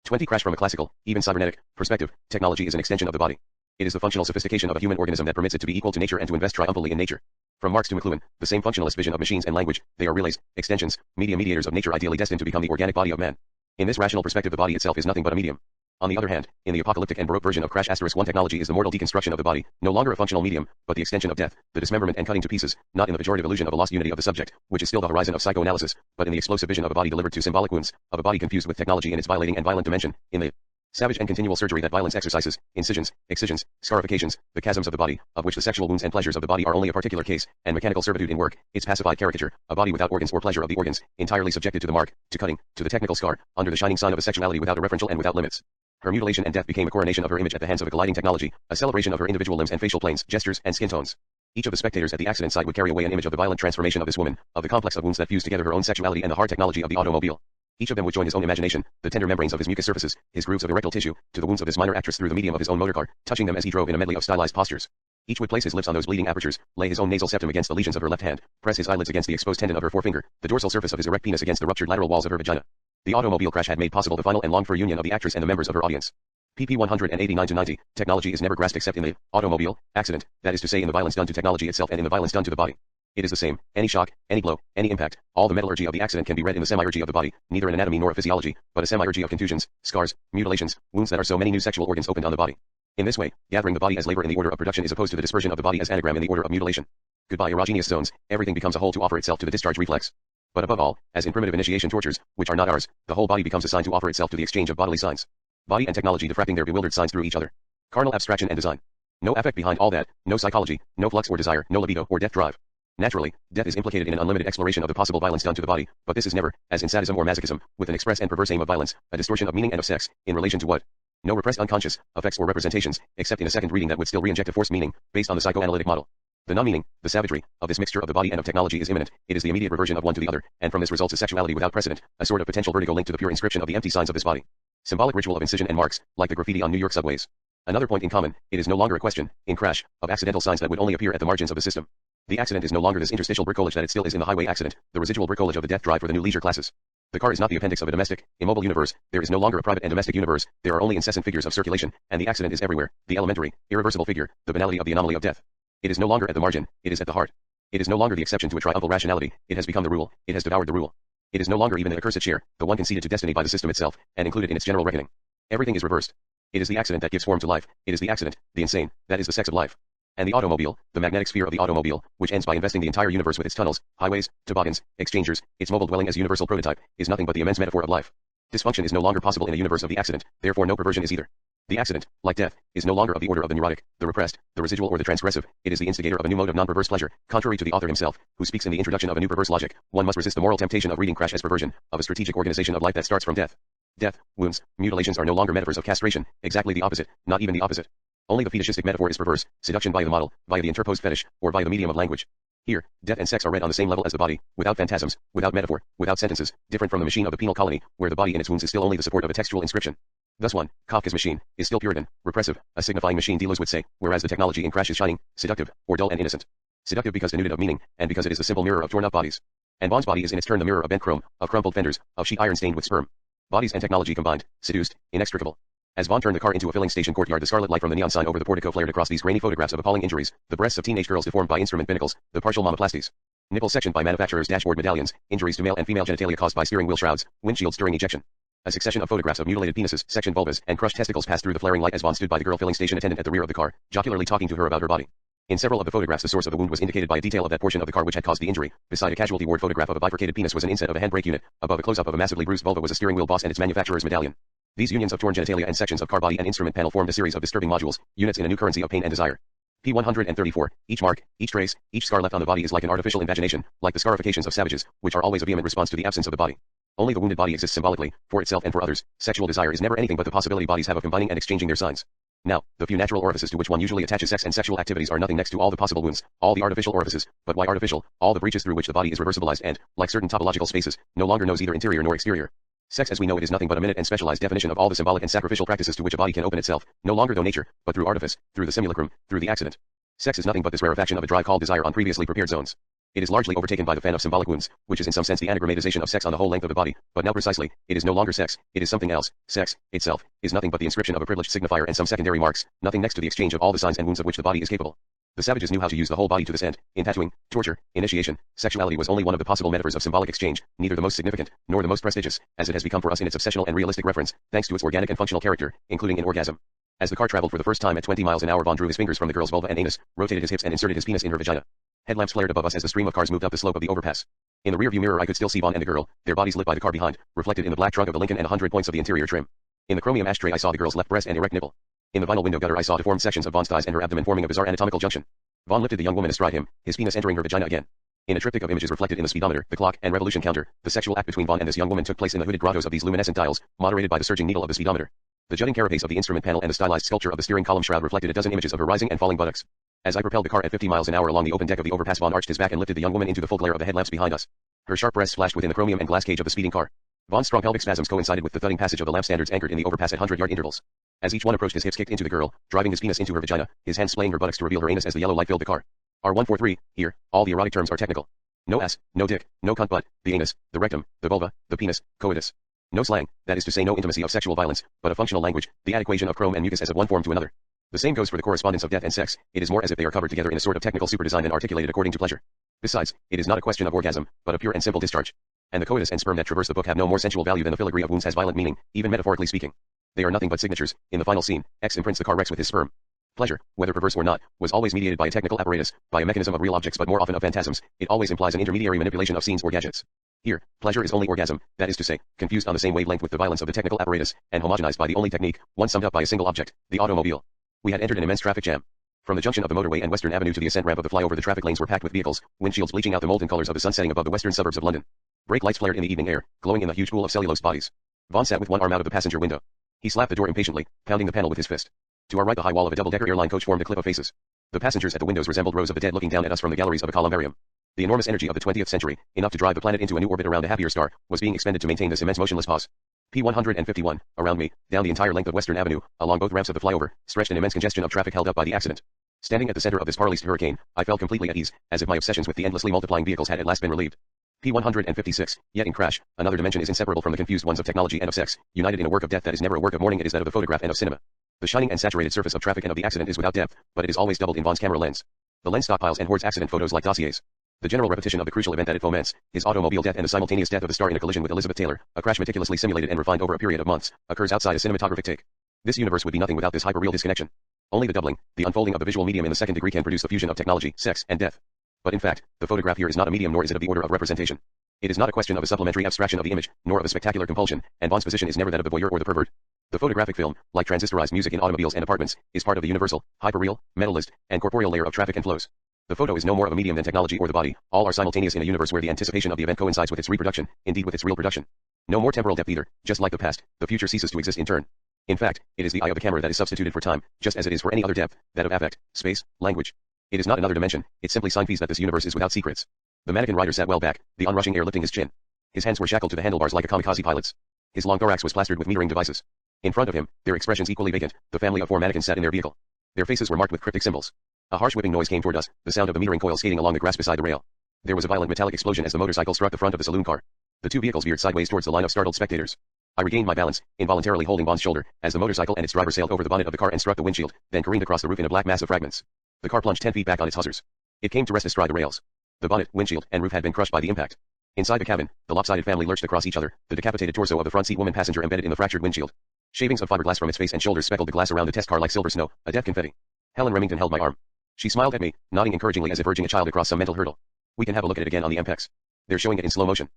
20 Crash from a classical, even cybernetic, perspective, technology is an extension of the body. It is the functional sophistication of a human organism that permits it to be equal to nature and to invest triumphantly in nature. From Marx to McLuhan, the same functionalist vision of machines and language, they are relays, extensions, mediators of nature ideally destined to become the organic body of man. In this rational perspective the body itself is nothing but a medium. On the other hand, in the apocalyptic and baroque version of Crash *1 technology is the mortal deconstruction of the body, no longer a functional medium, but the extension of death, the dismemberment and cutting to pieces, not in the pejorative illusion of a lost unity of the subject, which is still the horizon of psychoanalysis, but in the explosive vision of a body delivered to symbolic wounds, of a body confused with technology in its violating and violent dimension, in the savage and continual surgery that violence exercises, incisions, excisions, scarifications, the chasms of the body, of which the sexual wounds and pleasures of the body are only a particular case, and mechanical servitude in work, its pacified caricature, a body without organs or pleasure of the organs, entirely subjected to the mark, to cutting, to the technical scar, under the shining sun of a sexuality without a referential and without limits. Her mutilation and death became a coronation of her image at the hands of a colliding technology, a celebration of her individual limbs and facial planes, gestures, and skin tones. Each of the spectators at the accident site would carry away an image of the violent transformation of this woman, of the complex of wounds that fuse together her own sexuality and the hard technology of the automobile. Each of them would join his own imagination, the tender membranes of his mucous surfaces, his grooves of erectile tissue, to the wounds of this minor actress through the medium of his own motor car, touching them as he drove in a medley of stylized postures. Each would place his lips on those bleeding apertures, lay his own nasal septum against the lesions of her left hand, press his eyelids against the exposed tendon of her forefinger, the dorsal surface of his erect penis against the ruptured lateral walls of her vagina. The automobile crash had made possible the final and longed-for union of the actress and the members of her audience. pp. 189-90, technology is never grasped except in the automobile accident, that is to say in the violence done to technology itself and in the violence done to the body. It is the same, any shock, any blow, any impact, all the metallurgy of the accident can be read in the semiurgy of the body, neither an anatomy nor a physiology, but a semiurgy of contusions, scars, mutilations, wounds that are so many new sexual organs opened on the body. In this way, gathering the body as labor in the order of production is opposed to the dispersion of the body as anagram in the order of mutilation. Goodbye erogenous zones, everything becomes a whole to offer itself to the discharge reflex. But above all, as in primitive initiation tortures, which are not ours, the whole body becomes assigned to offer itself to the exchange of bodily signs. Body and technology diffracting their bewildered signs through each other. Carnal abstraction and design. No affect behind all that, no psychology, no flux or desire, no libido or death drive. Naturally, death is implicated in an unlimited exploration of the possible violence done to the body, but this is never, as in sadism or masochism, with an express and perverse aim of violence, a distortion of meaning and of sex, in relation to what? No repressed unconscious, effects or representations, except in a second reading that would still reinject a forced meaning, based on the psychoanalytic model. The non-meaning, the savagery, of this mixture of the body and of technology is imminent, it is the immediate reversion of one to the other, and from this results a sexuality without precedent, a sort of potential vertigo linked to the pure inscription of the empty signs of this body. Symbolic ritual of incision and marks, like the graffiti on New York subways. Another point in common, it is no longer a question, in Crash, of accidental signs that would only appear at the margins of the system. The accident is no longer this interstitial bricolage that it still is in the highway accident, the residual bricolage of the death drive for the new leisure classes. The car is not the appendix of a domestic, immobile universe, there is no longer a private and domestic universe, there are only incessant figures of circulation, and the accident is everywhere, the elementary, irreversible figure, the banality of the anomaly of death. It is no longer at the margin, it is at the heart. It is no longer the exception to a triumphal rationality, it has become the rule, it has devoured the rule. It is no longer even the accursed share, the one conceded to destiny by the system itself, and included in its general reckoning. Everything is reversed. It is the accident that gives form to life, it is the accident, the insane, that is the sex of life. And the automobile, the magnetic sphere of the automobile, which ends by investing the entire universe with its tunnels, highways, toboggans, exchangers, its mobile dwelling as universal prototype, is nothing but the immense metaphor of life. Dysfunction is no longer possible in a universe of the accident, therefore no perversion is either. The accident, like death, is no longer of the order of the neurotic, the repressed, the residual or the transgressive, it is the instigator of a new mode of non-perverse pleasure, contrary to the author himself, who speaks in the introduction of a new perverse logic. One must resist the moral temptation of reading Crash as perversion, of a strategic organization of life that starts from death. Death, wounds, mutilations are no longer metaphors of castration, exactly the opposite, not even the opposite. Only the fetishistic metaphor is perverse, seduction by the model, via the interposed fetish, or via the medium of language. Here, death and sex are read on the same level as the body, without phantasms, without metaphor, without sentences, different from the machine of the penal colony, where the body in its wounds is still only the support of a textual inscription. Thus one, Kafka's machine, is still Puritan, repressive, a signifying machine dealers would say, whereas the technology in Crash is shining, seductive, or dull and innocent. Seductive because denuded of meaning, and because it is the simple mirror of torn-up bodies. And Bond's body is in its turn the mirror of bent chrome, of crumpled fenders, of sheet iron stained with sperm. Bodies and technology combined, seduced, inextricable. As Bond turned the car into a filling station courtyard, the scarlet light from the neon sign over the portico flared across these grainy photographs of appalling injuries, the breasts of teenage girls deformed by instrument binnacles, the partial mammoplasties. Nipples sectioned by manufacturers' dashboard medallions, injuries to male and female genitalia caused by steering wheel shrouds, windshields during ejection. A succession of photographs of mutilated penises, sectioned vulvas, and crushed testicles passed through the flaring light as Bond stood by the girl filling station attendant at the rear of the car, jocularly talking to her about her body. In several of the photographs the source of the wound was indicated by a detail of that portion of the car which had caused the injury. Beside a casualty ward photograph of a bifurcated penis was an inset of a handbrake unit, above a close-up of a massively bruised vulva was a steering wheel boss and its manufacturer's medallion. These unions of torn genitalia and sections of car body and instrument panel formed a series of disturbing modules, units in a new currency of pain and desire. P. 134, each mark, each trace, each scar left on the body is like an artificial invagination, like the scarifications of savages, which are always a vehement response to the absence of the body. Only the wounded body exists symbolically, for itself and for others. Sexual desire is never anything but the possibility bodies have of combining and exchanging their signs. Now, the few natural orifices to which one usually attaches sex and sexual activities are nothing next to all the possible wounds, all the artificial orifices, but why artificial, all the breaches through which the body is reversibilized and, like certain topological spaces, no longer knows either interior nor exterior. Sex as we know it is nothing but a minute and specialized definition of all the symbolic and sacrificial practices to which a body can open itself, no longer through nature, but through artifice, through the simulacrum, through the accident. Sex is nothing but this rarefaction of a drive called desire on previously prepared zones. It is largely overtaken by the fan of symbolic wounds, which is in some sense the anagrammatization of sex on the whole length of the body, but now precisely, it is no longer sex, it is something else. Sex, itself, is nothing but the inscription of a privileged signifier and some secondary marks, nothing next to the exchange of all the signs and wounds of which the body is capable. The savages knew how to use the whole body to this end. In tattooing, torture, initiation, sexuality was only one of the possible metaphors of symbolic exchange, neither the most significant, nor the most prestigious, as it has become for us in its obsessional and realistic reference, thanks to its organic and functional character, including in orgasm. As the car traveled for the first time at 20 miles an hour, Vaughn drew his fingers from the girl's vulva and anus, rotated his hips and inserted his penis in her vagina. Headlamps flared above us as the stream of cars moved up the slope of the overpass. In the rearview mirror I could still see Vaughn and the girl, their bodies lit by the car behind, reflected in the black trunk of the Lincoln and 100 points of the interior trim. In the chromium ashtray I saw the girl's left breast and erect nipple. In the vinyl window gutter I saw deformed sections of Vaughn's thighs and her abdomen forming a bizarre anatomical junction. Vaughn lifted the young woman astride him, his penis entering her vagina again. In a triptych of images reflected in the speedometer, the clock, and revolution counter, the sexual act between Vaughn and this young woman took place in the hooded grottos of these luminescent dials, moderated by the surging needle of the speedometer. The jutting carapace of the instrument panel and the stylized sculpture of the steering column shroud reflected a dozen images of her rising and falling buttocks. As I propelled the car at 50 miles an hour along the open deck of the overpass, Vaughn arched his back and lifted the young woman into the full glare of the headlamps behind us. Her sharp breasts flashed within the chromium and glass cage of the speeding car. Vaughn's strong pelvic spasms coincided with the thudding passage of the lamp standards anchored in the overpass at 100-yard intervals. As each one approached, his hips kicked into the girl, driving his penis into her vagina, his hands splaying her buttocks to reveal her anus as the yellow light filled the car. R143, here, all the erotic terms are technical. No ass, no dick, no cunt butt, the anus, the rectum, the vulva, the penis, coitus. No slang, that is to say no intimacy of sexual violence, but a functional language, the adequation of chrome and mucus as of one form to another. The same goes for the correspondence of death and sex, it is more as if they are covered together in a sort of technical superdesign and articulated according to pleasure. Besides, it is not a question of orgasm, but a pure and simple discharge. And the coitus and sperm that traverse the book have no more sensual value than the filigree of wounds has violent meaning, even metaphorically speaking. They are nothing but signatures. In the final scene, X imprints the car Rex with his sperm. Pleasure, whether perverse or not, was always mediated by a technical apparatus, by a mechanism of real objects but more often of phantasms. It always implies an intermediary manipulation of scenes or gadgets. Here, pleasure is only orgasm, that is to say, confused on the same wavelength with the violence of the technical apparatus, and homogenized by the only technique, one summed up by a single object, the automobile. We had entered an immense traffic jam. From the junction of the motorway and Western Avenue to the ascent ramp of the flyover, the traffic lanes were packed with vehicles, windshields bleaching out the molten colors of the sun setting above the western suburbs of London. Brake lights flared in the evening air, glowing in the huge pool of cellulose bodies. Vaughn sat with one arm out of the passenger window. He slapped the door impatiently, pounding the panel with his fist. To our right, the high wall of a double-decker airline coach formed a clip of faces. The passengers at the windows resembled rows of the dead looking down at us from the galleries of a columbarium. The enormous energy of the 20th century, enough to drive the planet into a new orbit around a happier star, was being expended to maintain this immense motionless pause. P151, around me, down the entire length of Western Avenue, along both ramps of the flyover, stretched an immense congestion of traffic held up by the accident. Standing at the center of this parleyed hurricane, I felt completely at ease, as if my obsessions with the endlessly multiplying vehicles had at last been relieved. P156, yet in crash, another dimension is inseparable from the confused ones of technology and of sex, united in a work of death that is never a work of mourning, it is that of the photograph and of cinema. The shining and saturated surface of traffic and of the accident is without depth, but it is always doubled in Vaughn's camera lens. The lens stockpiles and hoards accident photos like dossiers. The general repetition of the crucial event that it foments, his automobile death and the simultaneous death of the star in a collision with Elizabeth Taylor, a crash meticulously simulated and refined over a period of months, occurs outside a cinematographic take. This universe would be nothing without this hyper-real disconnection. Only the doubling, the unfolding of the visual medium in the second degree can produce the fusion of technology, sex, and death. But in fact, the photograph here is not a medium nor is it of the order of representation. It is not a question of a supplementary abstraction of the image, nor of a spectacular compulsion, and Vaughn's position is never that of the voyeur or the pervert. The photographic film, like transistorized music in automobiles and apartments, is part of the universal, hyper-real, mentalist, and corporeal layer of traffic and flows. The photo is no more of a medium than technology or the body, all are simultaneous in a universe where the anticipation of the event coincides with its reproduction, indeed with its real production. No more temporal depth either, just like the past, the future ceases to exist in turn. In fact, it is the eye of the camera that is substituted for time, just as it is for any other depth, that of affect, space, language. It is not another dimension, it simply signifies that this universe is without secrets. The mannequin rider sat well back, the onrushing air lifting his chin. His hands were shackled to the handlebars like a kamikaze pilot's. His long thorax was plastered with metering devices. In front of him, their expressions equally vacant, the family of four mannequins sat in their vehicle. Their faces were marked with cryptic symbols. A harsh whipping noise came toward us, the sound of the metering coil skating along the grass beside the rail. There was a violent metallic explosion as the motorcycle struck the front of the saloon car. The two vehicles veered sideways towards the line of startled spectators. I regained my balance, involuntarily holding Vaughn's shoulder, as the motorcycle and its driver sailed over the bonnet of the car and struck the windshield, then careened across the roof in a black mass of fragments. The car plunged 10 feet back on its hawsers. It came to rest astride the rails. The bonnet, windshield, and roof had been crushed by the impact. Inside the cabin, the lopsided family lurched across each other, the decapitated torso of the front seat woman passenger embedded in the fractured windshield. Shavings of fiberglass from its face and shoulders speckled the glass around the test car like silver snow, a death confetti. Helen Remington held my arm. She smiled at me, nodding encouragingly as if urging a child across some mental hurdle. We can have a look at it again on the MPEX. They're showing it in slow motion.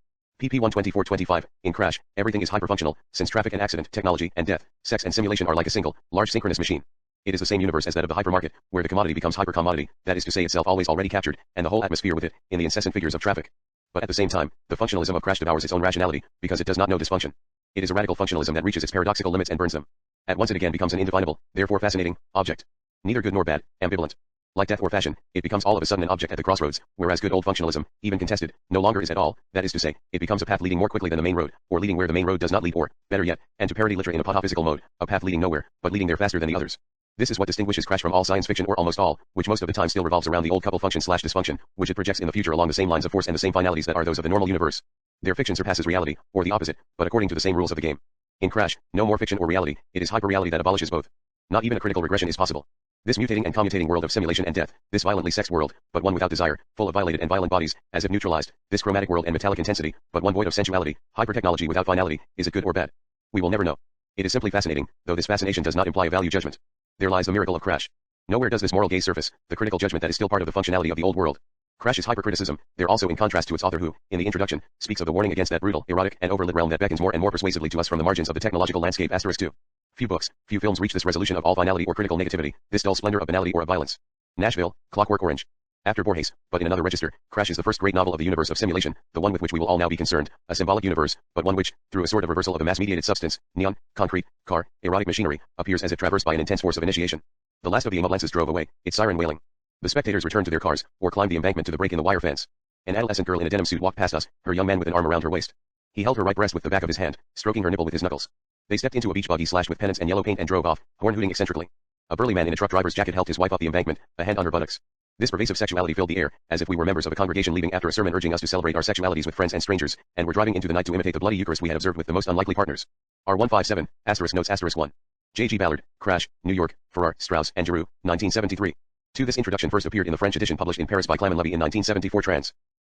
PP 12425, in crash, everything is hyperfunctional, since traffic and accident, technology and death, sex and simulation are like a single, large synchronous machine. It is the same universe as that of the hypermarket, where the commodity becomes hypercommodity, that is to say itself always already captured, and the whole atmosphere with it, in the incessant figures of traffic. But at the same time, the functionalism of crash devours its own rationality, because it does not know dysfunction. It is a radical functionalism that reaches its paradoxical limits and burns them. At once it again becomes an indefinable, therefore fascinating, object. Neither good nor bad, ambivalent. Like death or fashion, it becomes all of a sudden an object at the crossroads, whereas good old functionalism, even contested, no longer is at all, that is to say, it becomes a path leading more quickly than the main road, or leading where the main road does not lead or, better yet, and to parody literature in a pataphysical mode, a path leading nowhere, but leading there faster than the others. This is what distinguishes Crash from all science fiction or almost all, which most of the time still revolves around the old couple function/dysfunction, which it projects in the future along the same lines of force and the same finalities that are those of the normal universe. Their fiction surpasses reality, or the opposite, but according to the same rules of the game. In Crash, no more fiction or reality, it is hyperreality that abolishes both. Not even a critical regression is possible. This mutating and commutating world of simulation and death, this violently sexed world, but one without desire, full of violated and violent bodies, as if neutralized, this chromatic world and metallic intensity, but one void of sensuality, hypertechnology without finality, is it good or bad? We will never know. It is simply fascinating, though this fascination does not imply a value judgment. There lies the miracle of Crash. Nowhere does this moral gaze surface, the critical judgment that is still part of the functionality of the old world. Crash's hypercriticism, there also in contrast to its author who, in the introduction, speaks of the warning against that brutal, erotic, and overlit realm that beckons more and more persuasively to us from the margins of the technological landscape. *2. Few books, few films reach this resolution of all finality or critical negativity, this dull splendor of banality or of violence. Nashville, Clockwork Orange. After Borges, but in another register, Crash is the first great novel of the universe of simulation, the one with which we will all now be concerned, a symbolic universe, but one which, through a sort of reversal of a mass-mediated substance, neon, concrete, car, erotic machinery, appears as if traversed by an intense force of initiation. The last of the ambulances drove away, its siren wailing. The spectators returned to their cars, or climbed the embankment to the break in the wire fence. An adolescent girl in a denim suit walked past us, her young man with an arm around her waist. He held her right breast with the back of his hand, stroking her nipple with his knuckles. They stepped into a beach buggy slashed with pennants and yellow paint and drove off, horn hooting eccentrically. A burly man in a truck driver's jacket helped his wife up the embankment, a hand on her buttocks. This pervasive sexuality filled the air, as if we were members of a congregation leaving after a sermon urging us to celebrate our sexualities with friends and strangers, and were driving into the night to imitate the bloody Eucharist we had observed with the most unlikely partners. R157, *notes *1. J.G. Ballard, Crash, New York, Farrar, Straus, and Giroux, 1973. This introduction first appeared in the French edition published in Paris by Clement Levy in 1974 trans.